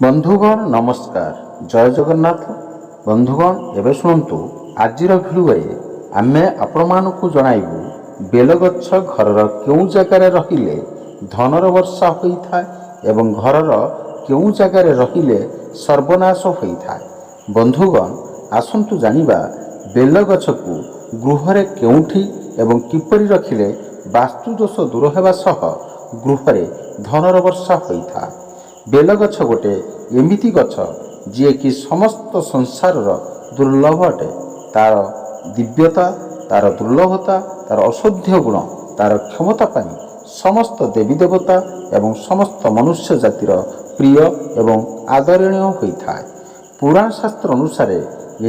ବନ୍ଧୁଗଣ ନମସ୍କାର, ଜୟ ଜଗନ୍ନାଥ। ବନ୍ଧୁଗଣ ଏବେ ଶୁଣନ୍ତୁ, ଆଜିର ଭିଡ଼ିଓରେ ଆମେ ଆପଣମାନଙ୍କୁ ଜଣାଇବୁ ବେଲଗଛ ଘରର କେଉଁ ଜାଗାରେ ରହିଲେ ଧନର ବର୍ଷା ହୋଇଥାଏ ଏବଂ ଘରର କେଉଁ ଜାଗାରେ ରହିଲେ ସର୍ବନାଶ ହୋଇଥାଏ। ବନ୍ଧୁଗଣ ଆସନ୍ତୁ ଜାଣିବା ବେଲଗଛକୁ ଗୃହରେ କେଉଁଠି ଏବଂ କିପରି ରଖିଲେ ବାସ୍ତୁଦୋଷ ଦୂର ହେବା ସହ ଗୃହରେ ଧନର ବର୍ଷା ହୋଇଥାଏ। ବେଲଗଛ ଗୋଟେ ଏମିତି ଗଛ ଯିଏକି ସମସ୍ତ ସଂସାରର ଦୁର୍ଲଭ ଅଟେ। ତା'ର ଦିବ୍ୟତା, ତା'ର ଦୁର୍ଲଭତା, ତା'ର ଔଷଧୀୟ ଗୁଣ, ତା'ର କ୍ଷମତା ପାଇଁ ସମସ୍ତ ଦେବୀ ଦେବତା ଏବଂ ସମସ୍ତ ମନୁଷ୍ୟ ଜାତିର ପ୍ରିୟ ଏବଂ ଆଦରଣୀୟ ହୋଇଥାଏ। ପୁରାଣ ଶାସ୍ତ୍ର ଅନୁସାରେ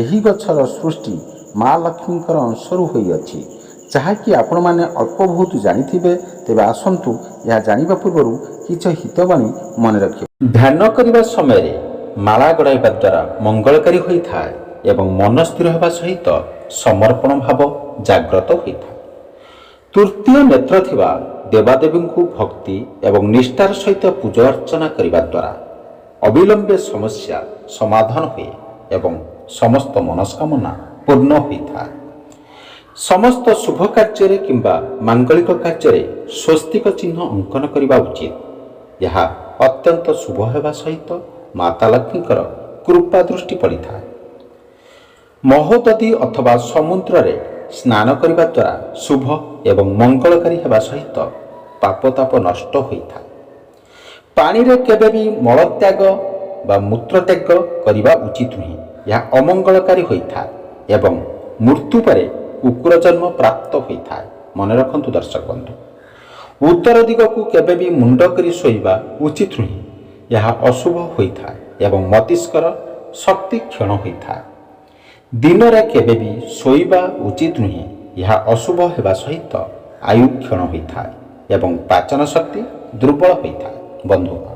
ଏହି ଗଛର ସୃଷ୍ଟି ମା ଲକ୍ଷ୍ମୀଙ୍କର ଅଂଶରୁ ହୋଇଅଛି, ଯାହାକି ଆପଣମାନେ ଅଳ୍ପ ବହୁତ ଜାଣିଥିବେ। ତେବେ ଆସନ୍ତୁ ଏହା ଜାଣିବା ପୂର୍ବରୁ କିଛି ହିତବାଣୀ ମନେ ରଖିବା। ଧ୍ୟାନ କରିବା ସମୟରେ ମାଳା ଗଡ଼ାଇବା ଦ୍ୱାରା ମଙ୍ଗଳକାରୀ ହୋଇଥାଏ ଏବଂ ମନ ସ୍ଥିର ହେବା ସହିତ ସମର୍ପଣ ଭାବ ଜାଗ୍ରତ ହୋଇଥାଏ। ତୃତୀୟ ନେତ୍ର ଥିବା ଦେବାଦେବୀଙ୍କୁ ଭକ୍ତି ଏବଂ ନିଷ୍ଠାର ସହିତ ପୂଜା ଅର୍ଚ୍ଚନା କରିବା ଦ୍ୱାରା ଅବିଳମ୍ବେ ସମସ୍ୟା ସମାଧାନ ହୁଏ ଏବଂ ସମସ୍ତ ମନସ୍କାମନା ପୂର୍ଣ୍ଣ ହୋଇଥାଏ। ସମସ୍ତ ଶୁଭ କାର୍ଯ୍ୟରେ କିମ୍ବା ମାଙ୍ଗଳିକ କାର୍ଯ୍ୟରେ ସ୍ୱସ୍ତିକ ଚିହ୍ନ ଅଙ୍କନ କରିବା ଉଚିତ। ଏହା ଅତ୍ୟନ୍ତ ଶୁଭ ହେବା ସହିତ ମାତା ଲକ୍ଷ୍ମୀଙ୍କର କୃପା ଦୃଷ୍ଟି ପଡ଼ିଥାଏ। ମହୋଦଧି ଅଥବା ସମୁଦ୍ରରେ ସ୍ନାନ କରିବା ଦ୍ୱାରା ଶୁଭ ଏବଂ ମଙ୍ଗଳକାରୀ ହେବା ସହିତ ପାପତାପ ନଷ୍ଟ ହୋଇଥାଏ। ପାଣିରେ କେବେ ବି ମଳତ୍ୟାଗ ବା ମୂତ୍ରତ୍ୟାଗ କରିବା ଉଚିତ ନୁହେଁ, ଏହା ଅମଙ୍ଗଳକାରୀ ହୋଇଥାଏ ଏବଂ ମୃତ୍ୟୁ ପରେ କୁକୁର ଜନ୍ମ ପ୍ରାପ୍ତ ହୋଇଥାଏ। ମନେ ରଖନ୍ତୁ ଦର୍ଶକ ବନ୍ଧୁ, ଉତ୍ତର ଦିଗକୁ କେବେ ବି ମୁଣ୍ଡ କରି ଶୋଇବା ଉଚିତ ନୁହେଁ, ଏହା ଅଶୁଭ ହୋଇଥାଏ ଏବଂ ମସ୍ତିଷ୍କର ଶକ୍ତି କ୍ଷୀଣ ହୋଇଥାଏ। ଦିନରେ କେବେ ବି ଶୋଇବା ଉଚିତ ନୁହେଁ, ଏହା ଅଶୁଭ ହେବା ସହିତ ଆୟୁ କ୍ଷୀଣ ହୋଇଥାଏ ଏବଂ ପାଚନ ଶକ୍ତି ଦୁର୍ବଳ ହୋଇଥାଏ। ବନ୍ଧୁଗଣ,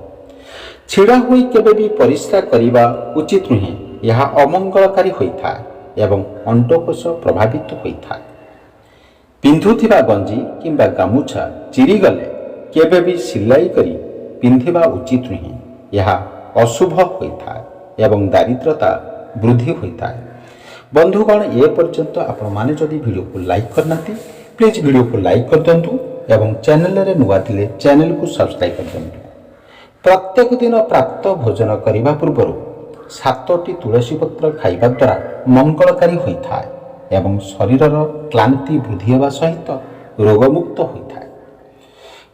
ଛିଡ଼ା ହୋଇ କେବେ ବି ପରିସ୍ରା କରିବା ଉଚିତ ନୁହେଁ, ଏହା ଅମଙ୍ଗଳକାରୀ ହୋଇଥାଏ ଏବଂ ଅଣ୍ଡକୋଷ ପ୍ରଭାବିତ ହୋଇଥାଏ। ପିନ୍ଧୁଥିବା ଗଞ୍ଜି କିମ୍ବା ଗାମୁଛା ଚିରିଗଲେ କେବେ ବି ସିଲାଇ କରି ପିନ୍ଧିବା ଉଚିତ ନୁହେଁ, ଏହା ଅଶୁଭ ହୋଇଥାଏ ଏବଂ ଦାରିଦ୍ରତା ବୃଦ୍ଧି ହୋଇଥାଏ। ବନ୍ଧୁଗଣ, ଏ ପର୍ଯ୍ୟନ୍ତ ଆପଣମାନେ ଯଦି ଭିଡ଼ିଓକୁ ଲାଇକ୍ କରିନାହାନ୍ତି, ପ୍ଲିଜ୍ ଭିଡ଼ିଓକୁ ଲାଇକ୍ କରିଦିଅନ୍ତୁ ଏବଂ ଚ୍ୟାନେଲରେ ନୂଆ ଥିଲେ ଚ୍ୟାନେଲକୁ ସବସ୍କ୍ରାଇବ୍ କରିଦିଅନ୍ତୁ। ପ୍ରତ୍ୟେକ ଦିନ ପ୍ରାତଃ ଭୋଜନ କରିବା ପୂର୍ବରୁ 7ଟି ତୁଳସୀ ପତ୍ର ଖାଇବା ଦ୍ୱାରା ମଙ୍ଗଳକାରୀ ହୋଇଥାଏ ଏବଂ ଶରୀରର କ୍ଳାନ୍ତି ବୃଦ୍ଧି ହେବା ସହିତ ରୋଗମୁକ୍ତ ହୋଇଥାଏ।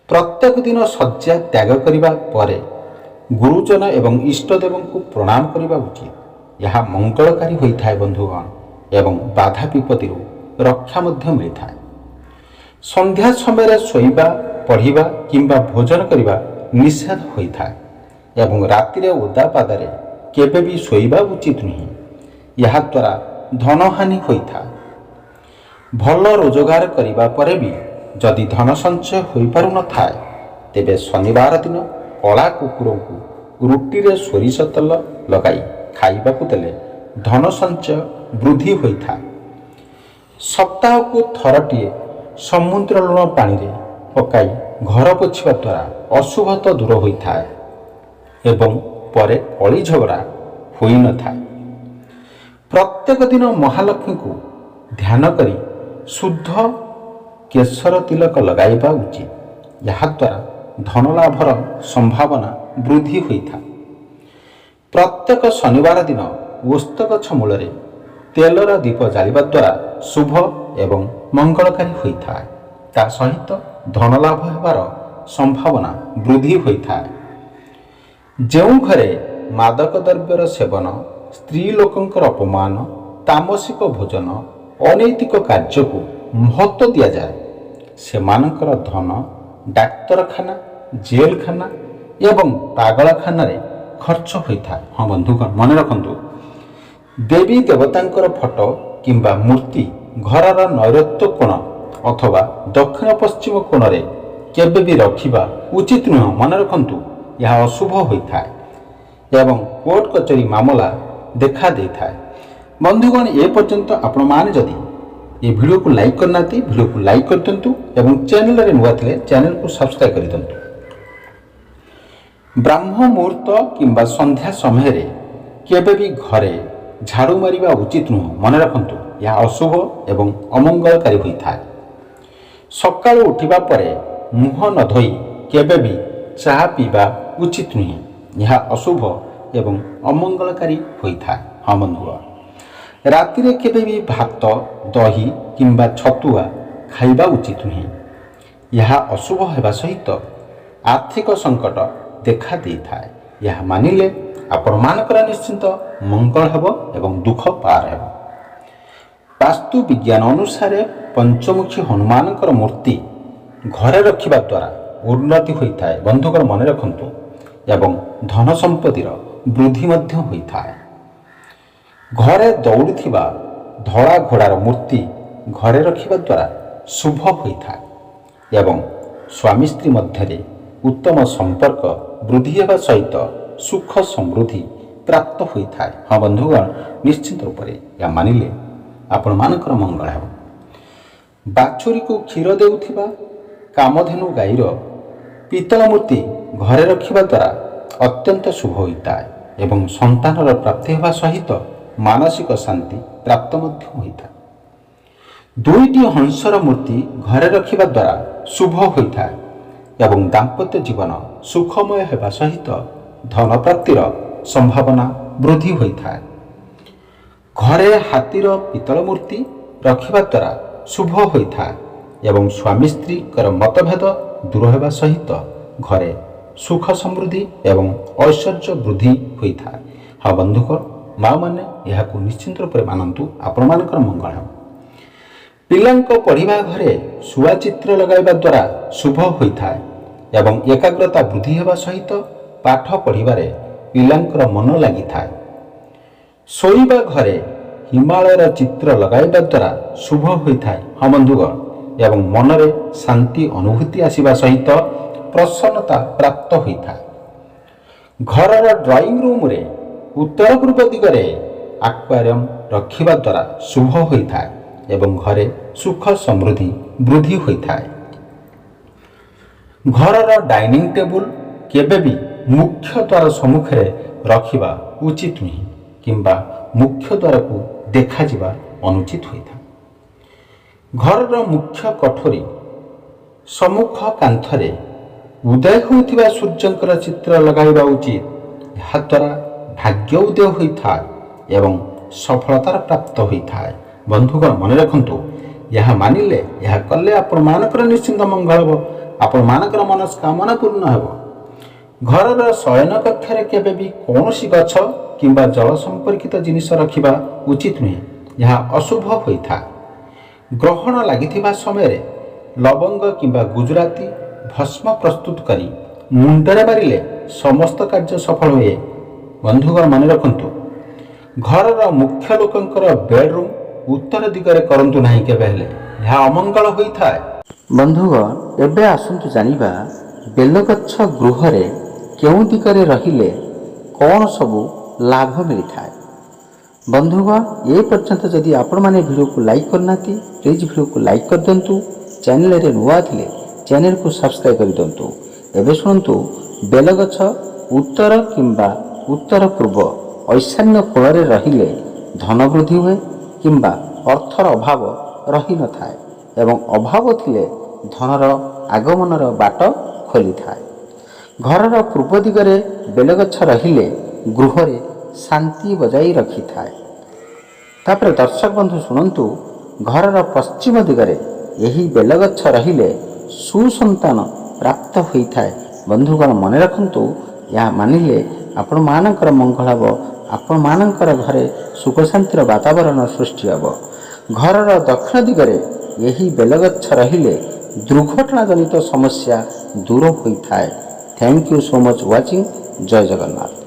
ପ୍ରତ୍ୟେକ ଦିନ ଶଯ୍ୟା ତ୍ୟାଗ କରିବା ପରେ ଗୁରୁଜନ ଏବଂ ଇଷ୍ଟଦେବଙ୍କୁ ପ୍ରଣାମ କରିବା ଉଚିତ, ଏହା ମଙ୍ଗଳକାରୀ ହୋଇଥାଏ। ବନ୍ଧୁଗଣ, ଏବଂ ବାଧା ବିପତ୍ତିରୁ ରକ୍ଷା ମଧ୍ୟ ମିଳିଥାଏ। ସନ୍ଧ୍ୟା ସମୟରେ ଶୋଇବା, ପଢ଼ିବା କିମ୍ବା ଭୋଜନ କରିବା ନିଷେଧ ହୋଇଥାଏ ଏବଂ ରାତିରେ ଓଦା ପାଦରେ କେବେ ବି ଶୋଇବା ଉଚିତ ନୁହେଁ, ଏହାଦ୍ୱାରା ଧନହାନି ହୋଇଥାଏ। ଭଲ ରୋଜଗାର କରିବା ପରେ ବି ଯଦି ଧନ ସଞ୍ଚୟ ହୋଇପାରୁନଥାଏ, ତେବେ ଶନିବାର ଦିନ କଳା କୁକୁରଙ୍କୁ ରୁଟିରେ ସୋରିଷ ତେଲ ଲଗାଇ ଖାଇବାକୁ ଦେଲେ ଧନ ସଞ୍ଚୟ ବୃଦ୍ଧି ହୋଇଥାଏ। ସପ୍ତାହକୁ ଥରଟିଏ ସମୁଦ୍ର ଲୁଣ ପାଣିରେ ପକାଇ ଘର ପୋଛିବା ଦ୍ୱାରା ଅଶୁଭତ୍ଵ ଦୂର ହୋଇଥାଏ ଏବଂ ପରେ କଳି ଝଗଡ଼ା ହୋଇନଥାଏ। ପ୍ରତ୍ୟେକ ଦିନ ମହାଲକ୍ଷ୍ମୀଙ୍କୁ ଧ୍ୟାନ କରି ଶୁଦ୍ଧ କେଶର ତିଲକ ଲଗାଇବା ଉଚିତ, ଏହାଦ୍ୱାରା ଧନଲାଭର ସମ୍ଭାବନା ବୃଦ୍ଧି ହୋଇଥାଏ। ପ୍ରତ୍ୟେକ ଶନିବାର ଦିନ ଓସ୍ତ ଗଛ ମୂଳରେ ତେଲର ଦୀପ ଜାଳିବା ଦ୍ୱାରା ଶୁଭ ଏବଂ ମଙ୍ଗଳକାରୀ ହୋଇଥାଏ। ତା ସହିତ ଧନଲାଭ ହେବାର ସମ୍ଭାବନା ବୃଦ୍ଧି ହୋଇଥାଏ। ଯେଉଁ ଘରେ ମାଦକ ଦ୍ରବ୍ୟର ସେବନ, ସ୍ତ୍ରୀ ଲୋକଙ୍କର ଅପମାନ, ତାମସିକ ଭୋଜନ, ଅନୈତିକ କାର୍ଯ୍ୟକୁ ମହତ୍ତ୍ୱ ଦିଆଯାଏ, ସେମାନଙ୍କର ଧନ ଡାକ୍ତରଖାନା, ଜେଲଖାନା ଏବଂ ପାଗଳଖାନାରେ ଖର୍ଚ୍ଚ ହୋଇଥାଏ। ହଁ ବନ୍ଧୁଗଣ, ମନେ ରଖନ୍ତୁ, ଦେବୀ ଦେବତାଙ୍କର ଫଟୋ କିମ୍ବା ମୂର୍ତ୍ତି ଘରର ନୈಋତ୍ୟ କୋଣ ଅଥବା ଦକ୍ଷିଣ ପଶ୍ଚିମ କୋଣରେ କେବେ ବି ରଖିବା ଉଚିତ ନୁହେଁ। ମନେ ରଖନ୍ତୁ, ଏହା ଅଶୁଭ ହୋଇଥାଏ ଏବଂ କୋର୍ଟ କଚେରୀ ମାମଲା ଦେଖା ଦେଇଥାଏ। ବନ୍ଧୁଗଣ, ଏ ପର୍ଯ୍ୟନ୍ତ ଆପଣମାନେ ଯଦି ଏ ଭିଡ଼ିଓକୁ ଲାଇକ୍ କରିନାହାନ୍ତି, ଭିଡ଼ିଓକୁ ଲାଇକ୍ କରିଦିଅନ୍ତୁ ଏବଂ ଚ୍ୟାନେଲରେ ନୂଆ ଥିଲେ ଚ୍ୟାନେଲକୁ ସବସ୍କ୍ରାଇବ୍ କରିଦିଅନ୍ତୁ। ବ୍ରାହ୍ମ ମୁହୂର୍ତ୍ତ କିମ୍ବା ସନ୍ଧ୍ୟା ସମୟରେ କେବେ ବି ଘରେ ଝାଡ଼ୁ ମାରିବା ଉଚିତ ନୁହେଁ। ମନେ ରଖନ୍ତୁ, ଏହା ଅଶୁଭ ଏବଂ ଅମଙ୍ଗଳକାରୀ ହୋଇଥାଏ। ସକାଳୁ ଉଠିବା ପରେ ମୁହଁ ନ ଧୋଇ କେବେ ବି ଚାହା ପିଇବା ଉଚିତ ନୁହେଁ। ଏହା ଅଶୁଭ ଏବଂ ଅମଙ୍ଗଳକାରୀ ହୋଇଥାଏ। ହଁ ବନ୍ଧୁଗଣ, ରାତିରେ କେବେ ବି ଭାତ, ଦହି କିମ୍ବା ଛତୁଆ ଖାଇବା ଉଚିତ ନୁହେଁ। ଏହା ଅଶୁଭ ହେବା ସହିତ ଆର୍ଥିକ ସଙ୍କଟ ଦେଖା ଦେଇଥାଏ। ଏହା ମାନିଲେ ଆପଣମାନଙ୍କର ନିଶ୍ଚିନ୍ତ ମଙ୍ଗଳ ହେବ ଏବଂ ଦୁଃଖ ପାର ହେବ। ବାସ୍ତୁ ବିଜ୍ଞାନ ଅନୁସାରେ ପଞ୍ଚମୁଖୀ ହନୁମାନଙ୍କର ମୂର୍ତ୍ତି ଘରେ ରଖିବା ଦ୍ୱାରା ଉନ୍ନତି ହୋଇଥାଏ। ବନ୍ଧୁଗଣ ମନେ ରଖନ୍ତୁ, ଏବଂ ଧନ ସମ୍ପତ୍ତିର ବୃଦ୍ଧି ମଧ୍ୟ ହୋଇଥାଏ। ଘରେ ଦୌଡ଼ୁଥିବା ଧଳା ଘୋଡ଼ାର ମୂର୍ତ୍ତି ଘରେ ରଖିବା ଦ୍ୱାରା ଶୁଭ ହୋଇଥାଏ ଏବଂ ସ୍ୱାମୀ ସ୍ତ୍ରୀ ମଧ୍ୟରେ ଉତ୍ତମ ସମ୍ପର୍କ ବୃଦ୍ଧି ହେବା ସହିତ ସୁଖ ସମୃଦ୍ଧି ପ୍ରାପ୍ତ ହୋଇଥାଏ। ହଁ ବନ୍ଧୁଗଣ, ନିଶ୍ଚିନ୍ତ ରୂପରେ ଏହା ମାନିଲେ ଆପଣମାନଙ୍କର ମଙ୍ଗଳ ହେବ। ବାଛୁରୀକୁ କ୍ଷୀର ଦେଉଥିବା କାମଧେନୁ ଗାଈର ପିତ୍ତଳ ମୂର୍ତ୍ତି ଘରେ ରଖିବା ଦ୍ୱାରା ଅତ୍ୟନ୍ତ ଶୁଭ ହୋଇଥାଏ ଏବଂ ସନ୍ତାନର ପ୍ରାପ୍ତି ହେବା ସହିତ ମାନସିକ ଶାନ୍ତି ପ୍ରାପ୍ତ ମଧ୍ୟ ହୋଇଥାଏ। ଦୁଇଟି ହଂସର ମୂର୍ତ୍ତି ଘରେ ରଖିବା ଦ୍ୱାରା ଶୁଭ ହୋଇଥାଏ ଏବଂ ଦାମ୍ପତ୍ୟ ଜୀବନ ସୁଖମୟ ହେବା ସହିତ ଧନ ପ୍ରାପ୍ତିର ସମ୍ଭାବନା ବୃଦ୍ଧି ହୋଇଥାଏ। ଘରେ ହାତୀର ପିତ୍ତଳ ମୂର୍ତ୍ତି ରଖିବା ଦ୍ୱାରା ଶୁଭ ହୋଇଥାଏ ଏବଂ ସ୍ୱାମୀ ସ୍ତ୍ରୀଙ୍କର ମତଭେଦ ଦୂର ହେବା ସହିତ ଘରେ ସୁଖ ସମୃଦ୍ଧି ଏବଂ ଐଶ୍ୱର୍ଯ୍ୟ ବୃଦ୍ଧି ହୋଇଥାଏ। ହଁ ବନ୍ଧୁଗଣ, ମାଆମାନେ ଏହାକୁ ନିଶ୍ଚିନ୍ତ ରୂପରେ ମାନନ୍ତୁ, ଆପଣମାନଙ୍କର ମଙ୍ଗଳ ହେବ। ପିଲାଙ୍କ ପଢ଼ିବା ଘରେ ଶୁଆ ଚିତ୍ର ଲଗାଇବା ଦ୍ୱାରା ଶୁଭ ହୋଇଥାଏ ଏବଂ ଏକାଗ୍ରତା ବୃଦ୍ଧି ହେବା ସହିତ ପାଠ ପଢ଼ିବାରେ ପିଲାଙ୍କର ମନ ଲାଗିଥାଏ। ଶୋଇବା ଘରେ ହିମାଳୟର ଚିତ୍ର ଲଗାଇବା ଦ୍ୱାରା ଶୁଭ ହୋଇଥାଏ। ହଁ ବନ୍ଧୁଗଣ, ଏବଂ ମନରେ ଶାନ୍ତି ଅନୁଭୂତି ଆସିବା ସହିତ ପ୍ରସନ୍ନତା ପ୍ରାପ୍ତ ହୋଇଥାଏ। ଘରର ଡ୍ରଇଂ ରୁମ୍ରେ ଉତ୍ତର ପୂର୍ବ ଦିଗରେ ଆକ୍ୱାରିୟମ୍ ରଖିବା ଦ୍ୱାରା ଶୁଭ ହୋଇଥାଏ ଏବଂ ଘରେ ସୁଖ ସମୃଦ୍ଧି ବୃଦ୍ଧି ହୋଇଥାଏ। ଘରର ଡାଇନିଂ ଟେବୁଲ କେବେ ବି ମୁଖ୍ୟ ଦ୍ୱାର ସମ୍ମୁଖରେ ରଖିବା ଉଚିତ ନୁହେଁ କିମ୍ବା ମୁଖ୍ୟ ଦ୍ୱାରକୁ ଦେଖାଯିବା ଅନୁଚିତ ହୋଇଥାଏ। ଘରର ମୁଖ୍ୟ କୋଠରୀ ସମ୍ମୁଖ କାନ୍ଥରେ ଉଦୟ ହେଉଥିବା ସୂର୍ଯ୍ୟଙ୍କର ଚିତ୍ର ଲଗାଇବା ଉଚିତ। ଏହାଦ୍ୱାରା ଭାଗ୍ୟ ଉଦୟ ହୋଇଥାଏ ଏବଂ ସଫଳତାର ପ୍ରାପ୍ତ ହୋଇଥାଏ। ବନ୍ଧୁଗଣ ମନେ ରଖନ୍ତୁ, ଏହା ମାନିଲେ, ଏହା କଲେ ଆପଣମାନଙ୍କର ନିଶ୍ଚିନ୍ତ ମଙ୍ଗଳ ହେବ, ଆପଣମାନଙ୍କର ମନସ୍କାମନା ପୂର୍ଣ୍ଣ ହେବ। ଘରର ଶୟନ କକ୍ଷରେ କେବେ ବି କୌଣସି ଗଛ କିମ୍ବା ଜଳ ସମ୍ପର୍କିତ ଜିନିଷ ରଖିବା ଉଚିତ ନୁହେଁ। ଏହା ଅଶୁଭ ହୋଇଥାଏ। ଗ୍ରହଣ ଲାଗିଥିବା ସମୟରେ ଲବଙ୍ଗ କିମ୍ବା ଗୁଜୁରାତି ଭସ୍ମ ପ୍ରସ୍ତୁତ କରି ମୁଣ୍ଡରେ ମାରିଲେ ସମସ୍ତ କାର୍ଯ୍ୟ ସଫଳ ହୁଏ। ବନ୍ଧୁଗଣ ମନେ ରଖନ୍ତୁ, ଘରର ମୁଖ୍ୟ ଲୋକଙ୍କର ବେଡରୁମ୍ ଉତ୍ତର ଦିଗରେ କରନ୍ତୁ ନାହିଁ କେବେ ହେଲେ, ଏହା ଅମଙ୍ଗଳ ହୋଇଥାଏ। ବନ୍ଧୁଗଣ, ଏବେ ଆସନ୍ତୁ ଜାଣିବା ବେଲଗଛ ଗୃହରେ କେଉଁ ଦିଗରେ ରହିଲେ କ'ଣ ସବୁ ଲାଭ ମିଳିଥାଏ। ବନ୍ଧୁଗଣ, ଏ ପର୍ଯ୍ୟନ୍ତ ଯଦି ଆପଣମାନେ ଭିଡ଼ିଓକୁ ଲାଇକ୍ କରିନାହାନ୍ତି, ପ୍ଲିଜ୍ ଭିଡ଼ିଓକୁ ଲାଇକ୍ କରିଦିଅନ୍ତୁ। ଚ୍ୟାନେଲରେ ନୂଆ ଥିଲେ ଚ୍ୟାନେଲକୁ ସବସ୍କ୍ରାଇବ୍ କରିଦିଅନ୍ତୁ। ଏବେ ଶୁଣନ୍ତୁ, ବେଲଗଛ ଉତ୍ତର କିମ୍ବା ଉତ୍ତର ପୂର୍ବ ଈଶାନ୍ୟ କୋଣରେ ରହିଲେ ଧନ ବୃଦ୍ଧି ହୁଏ କିମ୍ବା ଅର୍ଥର ଅଭାବ ରହିନଥାଏ ଏବଂ ଅଭାବ ଥିଲେ ଧନର ଆଗମନର ବାଟ ଖୋଲିଥାଏ। ଘରର ପୂର୍ବ ଦିଗରେ ବେଲଗଛ ରହିଲେ ଗୃହରେ ଶାନ୍ତି ବଜାଇ ରଖିଥାଏ। ତାପରେ ଦର୍ଶକ ବନ୍ଧୁ ଶୁଣନ୍ତୁ, ଘରର ପଶ୍ଚିମ ଦିଗରେ ଏହି ବେଲଗଛ ରହିଲେ ସୁସନ୍ତାନ ପ୍ରାପ୍ତ ହୋଇଥାଏ। ବନ୍ଧୁଗଣ ମନେ ରଖନ୍ତୁ, ଏହା ମାନିଲେ ଆପଣମାନଙ୍କର ମଙ୍ଗଳ ହେବ, ଆପଣମାନଙ୍କର ଘରେ ସୁଖ ଶାନ୍ତିର ବାତାବରଣ ସୃଷ୍ଟି ହେବ। ଘରର ଦକ୍ଷିଣ ଦିଗରେ ଏହି ବେଲଗଛ ରହିଲେ ଦୁର୍ଘଟଣା ଜନିତ ସମସ୍ୟା ଦୂର ହୋଇଥାଏ। Thank you so much watching. ଜୟ ଜଗନ୍ନାଥ।